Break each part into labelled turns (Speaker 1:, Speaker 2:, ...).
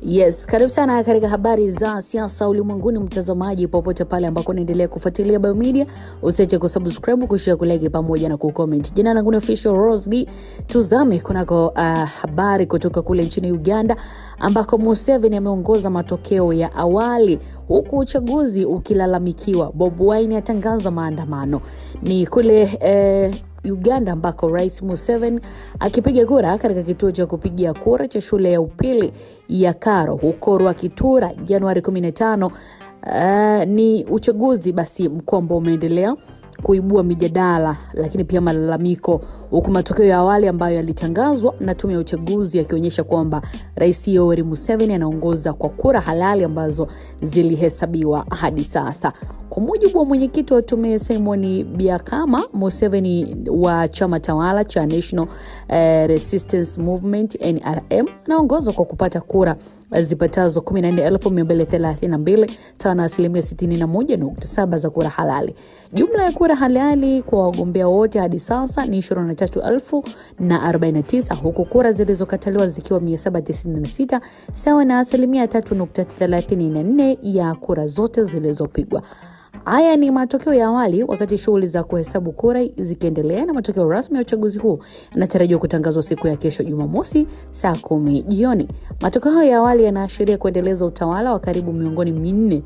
Speaker 1: Yes, karibu sana katika habari za siasa ulimwenguni mtazamaji popote pale ambako unaendelea kufuatilia Biomedia. Usiache kusubscribe, kushare, kulike pamoja na kucomment. Jina langu ni Official Rose D. Tuzame kunako habari kutoka kule nchini Uganda ambako Museveni ameongoza matokeo ya awali huku uchaguzi ukilalamikiwa. Bobi Wine atangaza maandamano. Ni kule Uganda ambako Rais Museveni akipiga kura katika kituo cha kupigia kura cha shule ya upili ya Karo huko Rwakitura Januari 15. Ni uchaguzi basi mkombo umeendelea kuibua mijadala lakini pia malalamiko, huku matokeo ya awali ambayo yalitangazwa na tume ya uchaguzi yakionyesha kwamba Rais Yoweri Museveni anaongoza kwa kura halali ambazo zilihesabiwa hadi sasa. Kwa mujibu wa mwenyekiti wa tume Simon Byakama, Museveni wa chama tawala cha National Resistance Movement NRM anaongoza kwa kupata kura zipatazo 14,232 sawa na 61.7% za kura halali. Jumla ya kura halali kwa wagombea wote hadi sasa ni 23,049 huku kura zilizokataliwa zikiwa 796 sawa na 3.34% ya kura zote zilizopigwa. Haya ni matokeo ya awali wakati shughuli za kuhesabu kura zikiendelea, na matokeo rasmi ya uchaguzi huu yanatarajiwa kutangazwa siku ya kesho Jumamosi saa 10 jioni. Matokeo ya awali yanaashiria kuendeleza utawala wa karibu miongoni minne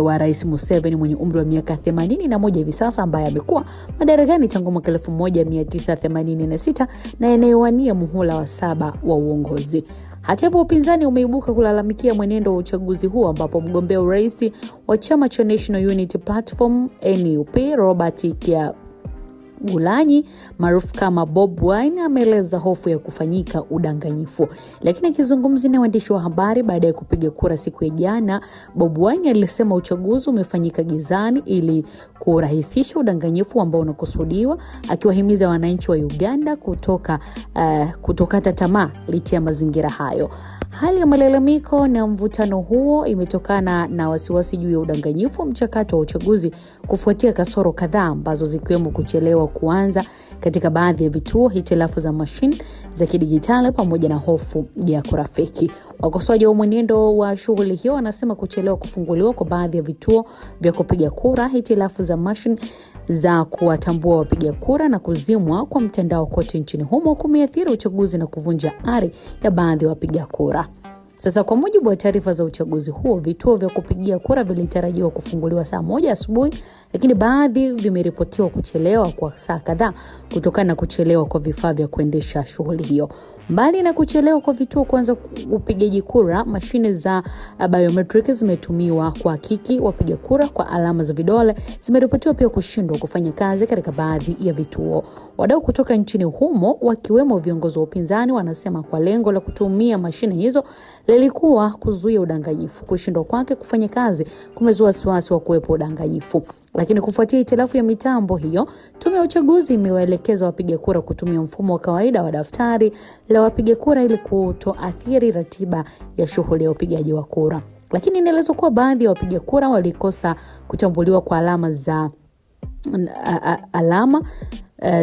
Speaker 1: wa Rais Museveni mwenye umri wa miaka 81 hivi sasa, ambaye amekuwa madarakani tangu mwaka 1986 na anayewania muhula wa 7 wa uongozi. Hata hivyo, upinzani umeibuka kulalamikia mwenendo wa uchaguzi huu ambapo mgombea urais wa chama cha National Unity Platform NUP Robert Kyagulanyi maarufu kama Bobi Wine ameeleza hofu ya kufanyika udanganyifu. Lakini akizungumza na waandishi wa habari baada ya kupiga kura siku ya jana, Bobi Wine alisema uchaguzi umefanyika gizani ili kurahisisha udanganyifu ambao unakusudiwa, akiwahimiza wananchi wa Uganda kutokata tamaa licha ya mazingira hayo. Hali ya malalamiko na mvutano huo imetokana na wasiwasi juu ya udanganyifu mchakato wa uchaguzi kufuatia kasoro kadhaa ambazo zikiwemo kuchelewa kuanza katika baadhi ya vituo, hitilafu za mashine za kidijitali pamoja na hofu ya kurafiki. Wakosoaji wa mwenendo wa shughuli hiyo wanasema kuchelewa kufunguliwa kwa baadhi ya vituo vya kupiga kura, hitilafu za mashine za kuwatambua wapiga kura na kuzimwa kwa mtandao kote nchini humo kumeathiri uchaguzi na kuvunja ari ya baadhi ya wapiga kura. Sasa kwa mujibu wa taarifa za uchaguzi huo, vituo vya kupigia kura vilitarajiwa kufunguliwa saa 1 asubuhi, lakini baadhi vimeripotiwa kuchelewa kwa saa kadhaa kutokana na kuchelewa kwa vifaa vya kuendesha shughuli hiyo. Mbali na kuchelewa kwa vituo kuanza upigaji kura, mashine za biometric zimetumiwa kuhakiki wapiga kura kwa alama za vidole zimeripotiwa pia kushindwa kufanya kazi katika baadhi ya vituo. Wadau kutoka nchini humo wakiwemo viongozi wa upinzani wanasema kwa lengo la kutumia mashine hizo lilikuwa kuzuia udanganyifu. Kushindwa kwake kufanya kazi kumezua wasiwasi wa kuwepo udanganyifu. Lakini kufuatia hitilafu ya mitambo hiyo, tume ya uchaguzi imewaelekeza wapiga kura kutumia mfumo wa kawaida wa daftari la wapiga kura ili kutoathiri ratiba ya shughuli ya upigaji wa kura. Lakini inaelezwa kuwa baadhi ya wapiga kura walikosa kutambuliwa kwa alama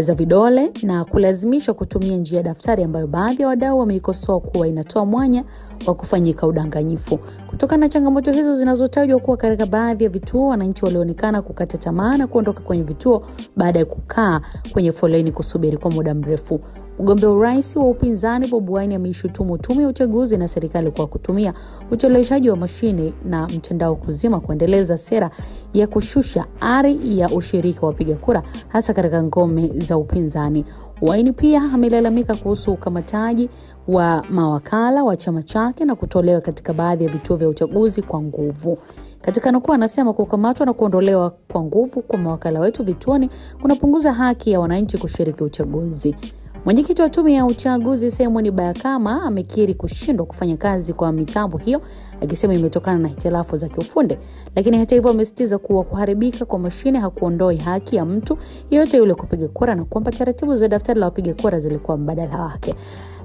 Speaker 1: za vidole na kulazimishwa kutumia njia ya daftari ambayo baadhi ya wadau wameikosoa kuwa inatoa mwanya wa kufanyika udanganyifu. Kutokana na changamoto hizo zinazotajwa kuwa katika baadhi ya vituo, wananchi walionekana kukata tamaa na kuondoka kwenye vituo baada ya kukaa kwenye foleni kusubiri kwa muda mrefu. Mgombea urais wa upinzani Bobi Wine ameishutumu tume ya uchaguzi na serikali kwa kutumia ucheleweshaji wa mashine na mtandao kuzima kuendeleza sera ya kushusha ari ya ushiriki wa wapiga kura hasa katika ngome za upinzani. Wine pia amelalamika kuhusu ukamataji wa mawakala wa chama chake na kutolewa katika baadhi ya vituo vya uchaguzi kwa nguvu. Katika nukuu anasema kukamatwa na kuondolewa kwa nguvu kwa mawakala wetu vituoni kunapunguza haki ya wananchi kushiriki uchaguzi. Mwenyekiti wa tume ya uchaguzi Simon Byakama amekiri kushindwa kufanya kazi kwa mitambo hiyo, akisema imetokana na hitilafu za kiufundi. Lakini hata hivyo amesisitiza kuwa kuharibika kwa mashine hakuondoi haki ya mtu yeyote yule kupiga kura na kwamba taratibu za daftari la wapiga kura zilikuwa mbadala wake.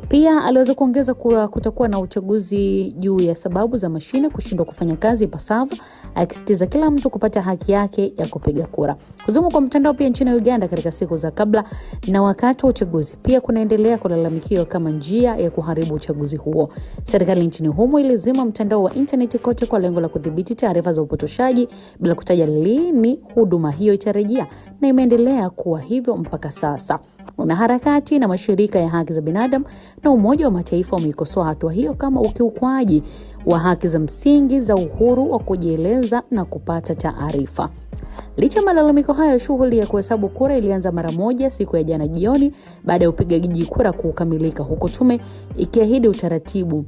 Speaker 1: Pia aliweza kuongeza kuwa kutakuwa na uchaguzi juu ya sababu za mashine kushindwa kufanya kazi ipasavyo, akisisitiza kila mtu kupata haki yake ya kupiga kura. Kuzumu kwa mtandao pia nchini Uganda katika siku za kabla na wakati wa uchaguzi pia kunaendelea kulalamikiwa kama njia ya kuharibu uchaguzi huo. Serikali nchini humo ilizima mtandao wa internet kote kwa lengo la kudhibiti taarifa za upotoshaji bila kutaja lini huduma hiyo itarejea, na imeendelea kuwa hivyo mpaka sasa. Wanaharakati na mashirika ya haki za binadamu na Umoja wa Mataifa wameikosoa hatua hiyo kama ukiukwaji wa haki za msingi za uhuru wa kujieleza na kupata taarifa. Licha malalamiko hayo, shughuli ya kuhesabu kura ilianza mara moja siku ya jana jioni baada ya upigaji kura kukamilika, huko tume ikiahidi utaratibu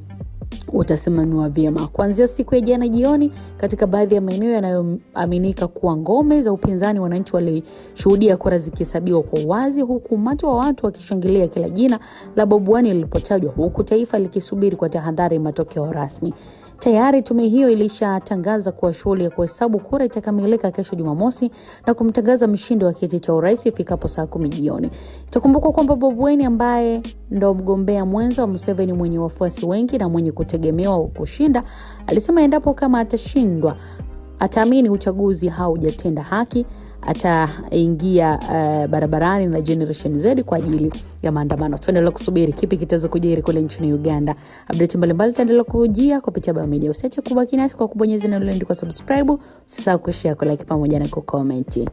Speaker 1: utasimamiwa vyema. Kuanzia siku ya jana jioni, katika baadhi ya maeneo yanayoaminika kuwa ngome za upinzani, wananchi walishuhudia kura zikihesabiwa kwa wazi, huku umati wa watu wakishangilia kila jina la Bobi Wine lilipotajwa, huku taifa likisubiri kwa tahadhari matokeo rasmi. Tayari tume hiyo ilishatangaza kuwa shughuli ya kuhesabu kura itakamilika kesho Jumamosi na kumtangaza mshindi wa kiti cha urais ifikapo saa 10 jioni. Itakumbukwa kwamba Bobi Wine ambaye ndo mgombea mwenza wa Museveni mwenye wafuasi wengi na mwenye kutegemewa kushinda, alisema endapo kama atashindwa ataamini uchaguzi haujatenda haki, ataingia barabarani na Generation Z kwa ajili ya maandamano. Tuendelee kusubiri kipi kitaweza kujiri kule nchini Uganda. Update mbalimbali taendelea kujia kupitia Bayo Media. Usiache kubaki nasi kwa kubonyeza neno lililoandikwa subscribe, usisahau kushare, like pamoja na kucomment.